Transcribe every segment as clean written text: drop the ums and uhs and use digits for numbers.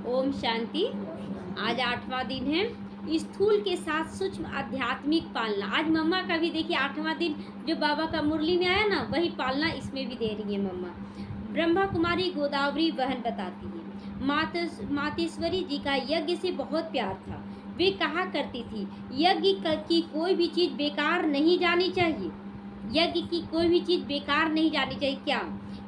ओम शांति। आज 8वां दिन है स्थूल के साथ सूक्ष्म आध्यात्मिक पालना। आज मम्मा का भी देखिए 8वां दिन जो बाबा का मुरली में आया ना, वही पालना इसमें भी दे रही है मम्मा। ब्रह्मा कुमारी गोदावरी बहन बताती है, मातेश्वरी जी का यज्ञ से बहुत प्यार था। वे कहा करती थी, यज्ञ की कोई भी चीज़ बेकार नहीं जानी चाहिए। यज्ञ की कोई भी चीज़ बेकार नहीं जानी चाहिए। क्या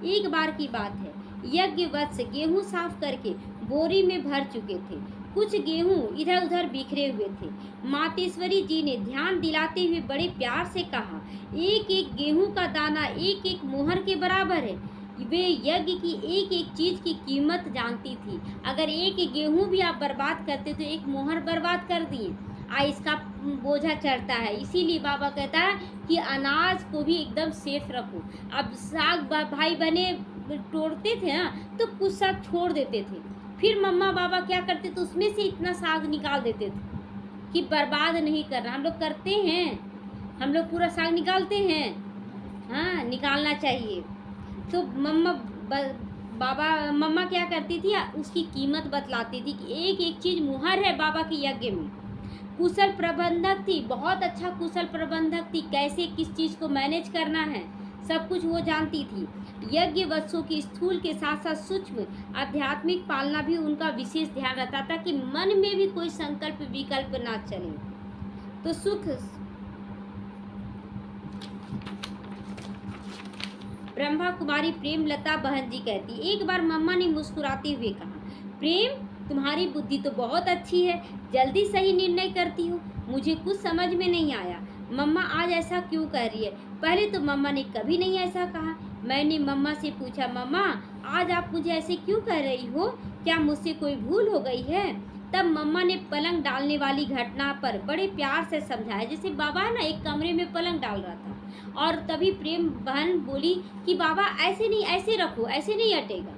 एक बार की बात है, यज्ञ वत्स गेहूं साफ करके बोरी में भर चुके थे। कुछ गेहूं इधर उधर बिखरे हुए थे। मातेश्वरी जी ने ध्यान दिलाते हुए बड़े प्यार से कहा, एक एक गेहूं का दाना एक एक मोहर के बराबर है। वे यज्ञ की एक एक चीज की कीमत जानती थी। अगर एक गेहूं भी आप बर्बाद करते तो एक मोहर बर्बाद कर दिए, इसका बोझा चढ़ता है। इसीलिए बाबा कहता है कि अनाज को भी एकदम सेफ रखो। अब साग भाई बने तोड़ते थे ना, तो कुछ साग छोड़ देते थे, फिर मम्मा बाबा क्या करते तो उसमें से इतना साग निकाल देते थे कि बर्बाद नहीं करना। हम लोग करते हैं, हम लोग पूरा साग निकालते हैं। हाँ, निकालना चाहिए। तो मम्मा क्या करती थी, उसकी कीमत बतलाती थी कि एक एक चीज़ मुहर है बाबा के यज्ञ में। कुशल प्रबंधक थी, बहुत अच्छा कुशल प्रबंधक थी। कैसे किस चीज़ को मैनेज करना है सब कुछ वो जानती थी। यज्ञ वत्सों की स्थूल के साथ साथ सूक्ष्म आध्यात्मिक पालना भी उनका विशेष ध्यान रहता था कि मन में भी कोई संकल्प विकल्प ना चले। तो सुख ब्रह्मा कुमारी प्रेमलता बहन जी कहती, एक बार मम्मा ने मुस्कुराते हुए कहा, प्रेम तुम्हारी बुद्धि तो बहुत अच्छी है, जल्दी सही निर्णय करती हो। मुझे कुछ समझ में नहीं आया, मम्मा आज ऐसा क्यों कह रही है। पहले तो मम्मा ने कभी नहीं ऐसा कहा। मैंने मम्मा से पूछा, मम्मा आज आप मुझे ऐसे क्यों कह रही हो, क्या मुझसे कोई भूल हो गई है। तब मम्मा ने पलंग डालने वाली घटना पर बड़े प्यार से समझाया। जैसे बाबा ना एक कमरे में पलंग डाल रहा था, और तभी प्रेम बहन बोली कि बाबा ऐसे नहीं, ऐसे रखो, ऐसे नहीं हटेगा।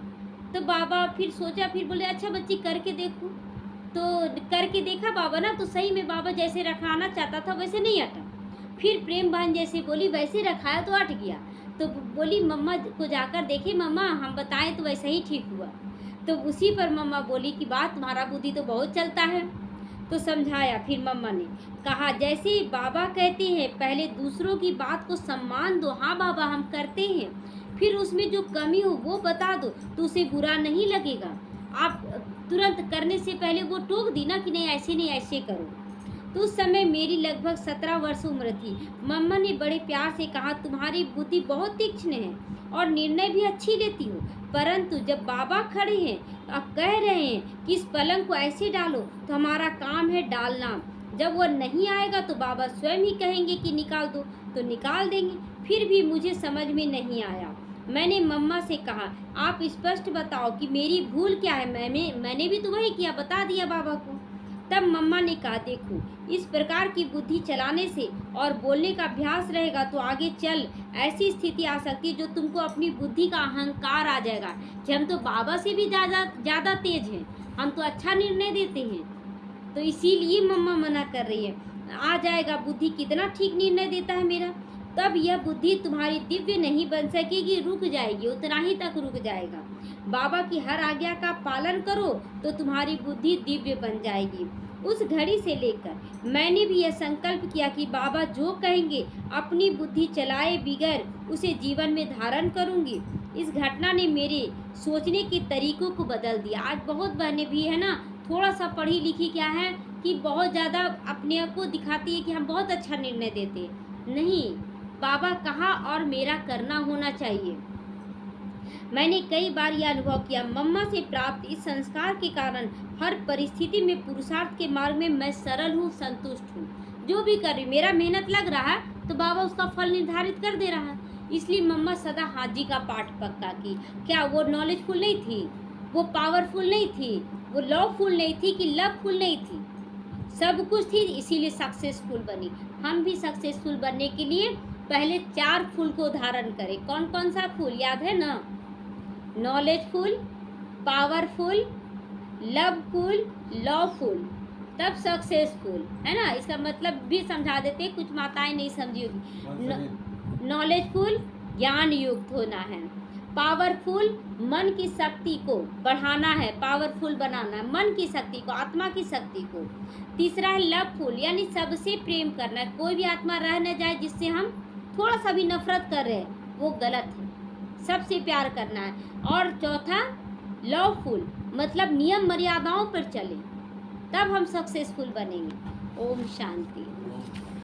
तो बाबा फिर सोचा, फिर बोले अच्छा बच्ची करके देखो। तो करके देखा बाबा ना, तो सही में बाबा जैसे रखाना चाहता था वैसे नहीं हटा। फिर प्रेम बहन जैसे बोली वैसे रखाया तो हट गया। तो बोली मम्मा को जाकर देखे, मम्मा हम बताएं तो वैसे ही ठीक हुआ। तो उसी पर मम्मा बोली कि बात तुम्हारा बुद्धि तो बहुत चलता है। तो समझाया। फिर मम्मा ने कहा, जैसे बाबा कहते हैं पहले दूसरों की बात को सम्मान दो। हाँ बाबा हम करते हैं, फिर उसमें जो कमी हो वो बता दो तो उसे बुरा नहीं लगेगा। आप तुरंत करने से पहले वो टोक दी ना कि नहीं ऐसे नहीं, ऐसे करो। तो उस समय मेरी लगभग 17 वर्ष उम्र थी। मम्मा ने बड़े प्यार से कहा, तुम्हारी बुद्धि बहुत तीक्ष्ण है और निर्णय भी अच्छी लेती हो, परंतु जब बाबा खड़े हैं, अब कह रहे हैं कि इस पलंग को ऐसे डालो, तो हमारा काम है डालना। जब वो नहीं आएगा तो बाबा स्वयं ही कहेंगे कि निकाल दो, तो निकाल देंगे। फिर भी मुझे समझ में नहीं आया। मैंने मम्मा से कहा, आप स्पष्ट बताओ कि मेरी भूल क्या है। मैंने भी तो वही किया, बता दिया बाबा को। तब मम्मा ने कहा, देखो इस प्रकार की बुद्धि चलाने से और बोलने का अभ्यास रहेगा तो आगे चल ऐसी स्थिति आ सकती है जो तुमको अपनी बुद्धि का अहंकार आ जाएगा कि हम तो बाबा से भी ज़्यादा तेज हैं, हम तो अच्छा निर्णय देते हैं। तो इसीलिए मम्मा मना कर रही है। आ जाएगा बुद्धि, कितना ठीक निर्णय देता है मेरा। तब यह बुद्धि तुम्हारी दिव्य नहीं बन सकेगी, रुक जाएगी, उतना ही तक रुक जाएगा। बाबा की हर आज्ञा का पालन करो तो तुम्हारी बुद्धि दिव्य बन जाएगी। उस घड़ी से लेकर मैंने भी यह संकल्प किया कि बाबा जो कहेंगे अपनी बुद्धि चलाए बिगर उसे जीवन में धारण करूंगी। इस घटना ने मेरे सोचने के तरीकों को बदल दिया। आज बहुत बहनें भी है ना, थोड़ा सा पढ़ी लिखी क्या है कि बहुत ज़्यादा अपने आप को दिखाती है कि हम बहुत अच्छा निर्णय देते हैं। नहीं, बाबा कहा और मेरा करना होना चाहिए। मैंने कई बार यह अनुभव किया, मम्मा से प्राप्त इस संस्कार के कारण हर परिस्थिति में पुरुषार्थ के मार्ग में मैं सरल हूँ, संतुष्ट हूँ। जो भी कर रही, मेरा मेहनत लग रहा है तो बाबा उसका फल निर्धारित कर दे रहा है। इसलिए मम्मा सदा हाजी का पाठ पक्का की। क्या वो नॉलेजफुल नहीं थी, वो पावरफुल नहीं थी, वो लवफुल नहीं थी कि लवफुल नहीं थी, सब कुछ थी, इसीलिए सक्सेसफुल बनी। हम भी सक्सेसफुल बनने के लिए पहले 4 फूल को धारण करें। कौन कौन सा फूल याद है ना? नॉलेजफुल, पावरफुल, लवफुल, लॉफुल, तब सक्सेसफुल, है ना। इसका मतलब भी समझा देते, कुछ माताएं नहीं समझी होगी। नॉलेजफुल ज्ञान युक्त होना है, पावरफुल, मन की शक्ति को बढ़ाना है, पावरफुल बनाना है मन की शक्ति को, आत्मा की शक्ति को। तीसरा है लवफुल, यानी सबसे प्रेम करना है, कोई भी आत्मा रह न जाए जिससे हम थोड़ा सा भी नफरत कर रहे हैं, वो गलत है, सबसे प्यार करना है। और चौथा लवफुल, मतलब नियम मर्यादाओं पर चले, तब हम सक्सेसफुल बनेंगे। ओम शांति।